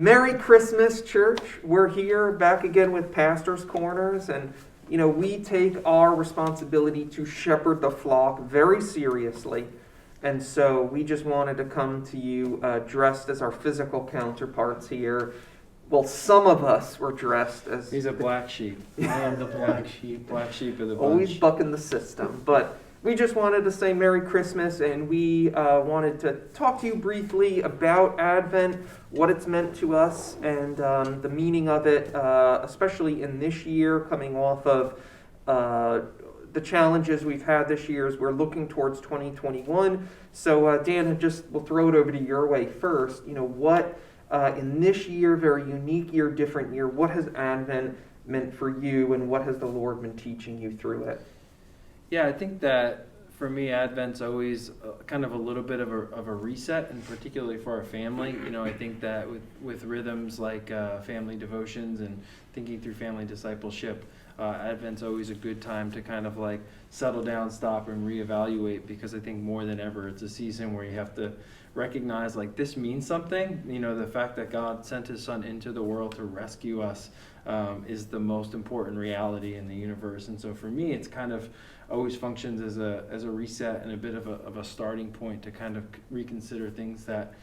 Merry Christmas, church. We're here back again with Pastor's Corners, and we take our responsibility to shepherd the flock very seriously. And so we just wanted to come to you dressed as our physical counterparts here. Well, some of us were dressed as... He's a black sheep. I am the black sheep Black sheep of the bunch. Always bucking the system. But we just wanted to say Merry Christmas, and we wanted to talk to you briefly about Advent, what it's meant to us, and the meaning of it, especially in this year, coming off of the challenges we've had this year as we're looking towards 2021. So Dan, we'll throw it over to your way first. What in this year, very unique year, different year, what has Advent meant for you, and what has the Lord been teaching you through it? Yeah, I think that for me, Advent's always kind of a little bit of a reset, and particularly for our family. I think that with rhythms like family devotions and thinking through family discipleship, Advent's always a good time to kind of like settle down, stop, and reevaluate, because I think more than ever, it's a season where you have to recognize like this means something. The fact that God sent his son into the world to rescue us is the most important reality in the universe. And so for me, it's kind of always functions as a reset and a bit of a starting point to kind of reconsider things that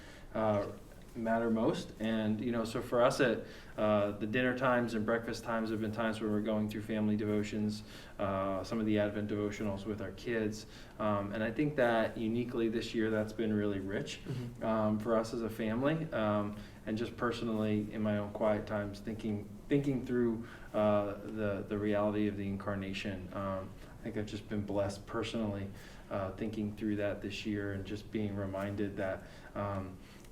matter most. And so for us at the dinner times and breakfast times have been times where we're going through family devotions, some of the Advent devotionals with our kids, and I think that uniquely this year that's been really rich for us as a family, and just personally in my own quiet times thinking through the reality of the incarnation. I think I've just been blessed personally thinking through that this year, and just being reminded that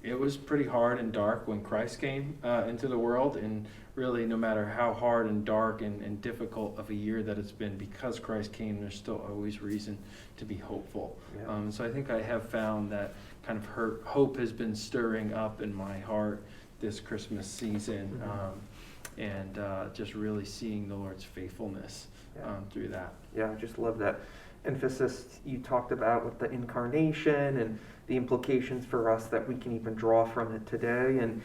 it was pretty hard and dark when Christ came into the world, and really no matter how hard and dark and difficult of a year that it's been, because Christ came, there's still always reason to be hopeful. Yeah. So I think I have found that kind of hope has been stirring up in my heart this Christmas season, and just really seeing the Lord's faithfulness through that. Yeah, I just love that emphasis you talked about with the incarnation and the implications for us that we can even draw from it today. And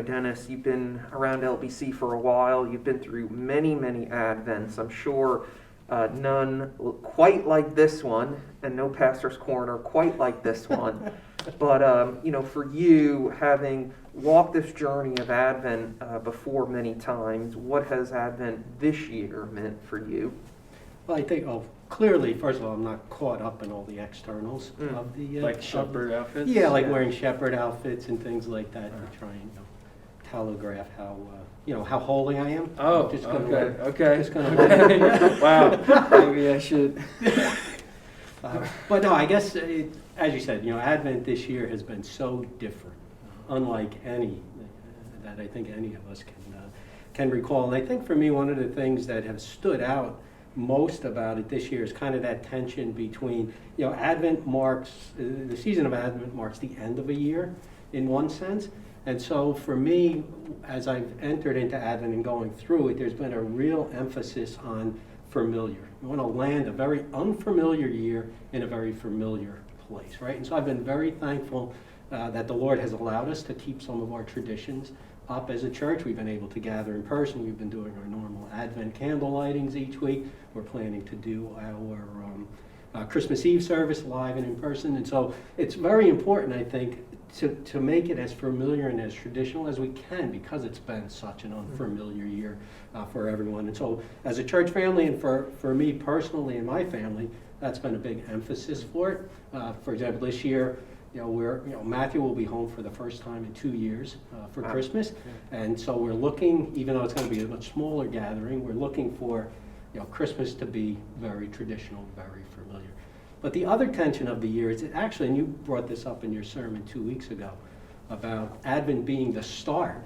Dennis, you've been around LBC for a while. You've been through many, many Advents. I'm sure none quite like this one, and no Pastor's Corner quite like this one. But for you, having walked this journey of Advent before many times, what has Advent this year meant for you? Well, I think, clearly, first of all, I'm not caught up in all the externals of the... like shepherd outfits? Yeah, like wearing shepherd outfits and things like that to try and telegraph how holy I am. Oh, just okay. Just gonna wow, maybe I should. But no, I guess, as you said, Advent this year has been so different, unlike any that I think any of us can recall. And I think for me, one of the things that have stood out most about it this year is kind of that tension between, Advent marks, the season of Advent marks the end of a year in one sense. And so for me, as I've entered into Advent and going through it, there's been a real emphasis on familiar. We want to land a very unfamiliar year in a very familiar place, right? And so I've been very thankful that the Lord has allowed us to keep some of our traditions up as a church. We've been able to gather in person. We've been doing our normal Advent candle lightings each week. We're planning to do our Christmas Eve service live and in person. And so it's very important, I think, to make it as familiar and as traditional as we can, because it's been such an unfamiliar year for everyone. And so as a church family, and for me personally and my family, that's been a big emphasis for it. For example, this year, Matthew will be home for the first time in 2 years for Christmas. And so we're looking, even though it's going to be a much smaller gathering, we're looking for Christmas to be very traditional, very familiar. But the other tension of the year is actually, and you brought this up in your sermon 2 weeks ago, about Advent being the start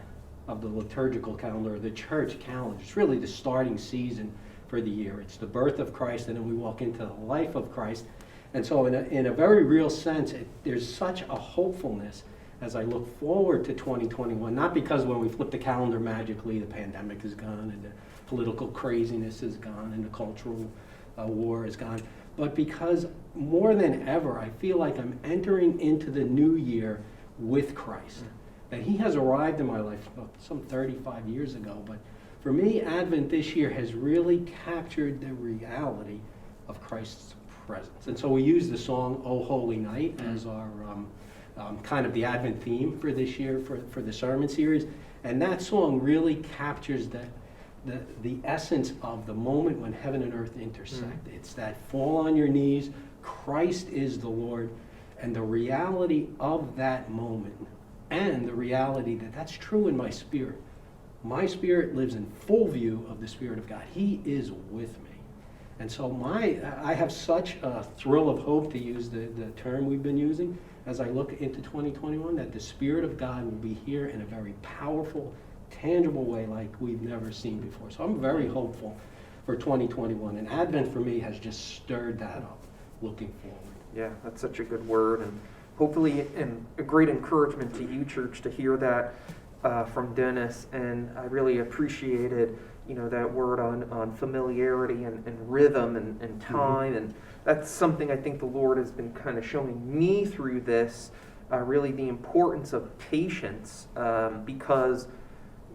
of the liturgical calendar, or the church calendar. It's really the starting season for the year. It's the birth of Christ, and then we walk into the life of Christ. And so in a very real sense, there's such a hopefulness as I look forward to 2021, not because when we flip the calendar magically the pandemic is gone and the political craziness is gone and the cultural war is gone, but because more than ever I feel like I'm entering into the new year with Christ. that he has arrived in my life some 35 years ago. But for me, Advent this year has really captured the reality of Christ's presence. And so we use the song "O Holy Night" as our kind of the Advent theme for this year for the sermon series. And that song really captures the essence of the moment when heaven and earth intersect. It's that fall on your knees, Christ is the Lord, and the reality of that moment, and the reality that that's true in my spirit. My spirit lives in full view of the Spirit of God. He is with me. And so I have such a thrill of hope, to use the term we've been using, as I look into 2021, that the Spirit of God will be here in a very powerful, tangible way like we've never seen before. So I'm very hopeful for 2021. And Advent for me has just stirred that up, looking forward. Yeah, that's such a good word, and hopefully a great encouragement to you, church, to hear that from Dennis. And I really appreciated, that word on familiarity and rhythm and time. And that's something I think the Lord has been kind of showing me through this, really the importance of patience, because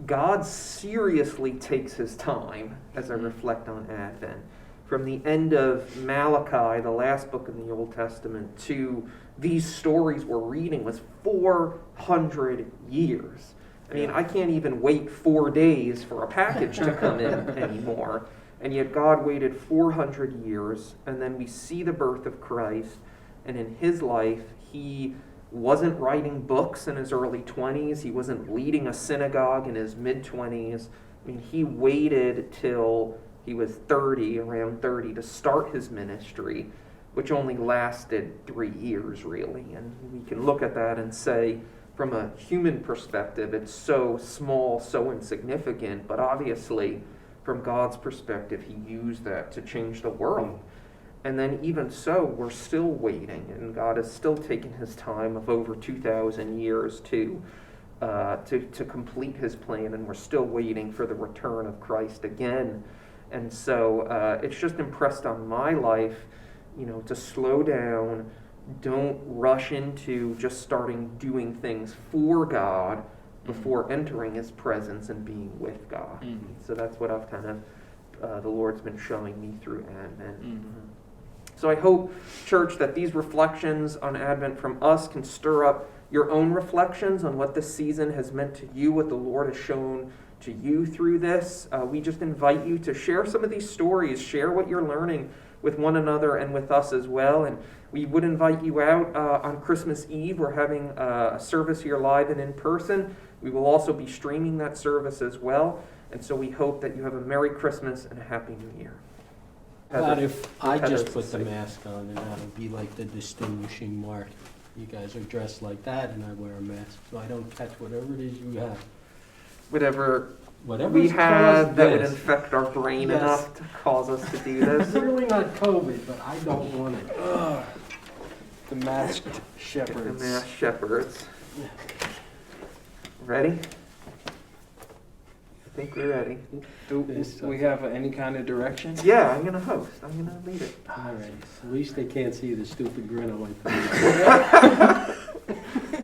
God seriously takes his time, as I reflect on Advent. From the end of Malachi, the last book in the Old Testament, to these stories we're reading was 400 years. I mean, I can't even wait 4 days for a package to come in anymore. And yet God waited 400 years, and then we see the birth of Christ. And in his life, he wasn't writing books in his early 20s. He wasn't leading a synagogue in his mid-20s. I mean, he waited till he was around 30, to start his ministry, which only lasted 3 years, really. And we can look at that and say, from a human perspective, it's so small, so insignificant, but obviously, from God's perspective, he used that to change the world. And then even so, we're still waiting, and God is still taking his time of over 2,000 years to complete his plan, and we're still waiting for the return of Christ again. And so it's just impressed on my life, to slow down. Don't rush into just starting doing things for God before entering his presence and being with God. Mm-hmm. So that's what I've kind of, the Lord's been showing me through Advent. Mm-hmm. So I hope, church, that these reflections on Advent from us can stir up your own reflections on what this season has meant to you, what the Lord has shown to you through this. We just invite you to share some of these stories, share what you're learning with one another and with us as well. And we would invite you out on Christmas Eve. We're having a service here live and in person. We will also be streaming that service as well. And so we hope that you have a Merry Christmas and a Happy New Year. God, if I just put the mask on, and that'll be like the distinguishing mark. You guys are dressed like that, and I wear a mask, so I don't catch whatever it is you have. Whatever Whatever's we have that would this. infect our brain Yes. enough to cause us to do this. Clearly not COVID, but I don't want it. The masked shepherds. The masked shepherds. Ready? I think we're ready. Do we have any kind of direction? Yeah, I'm going to host. I'm going to lead it. All right. At least they can't see the stupid grin on my face.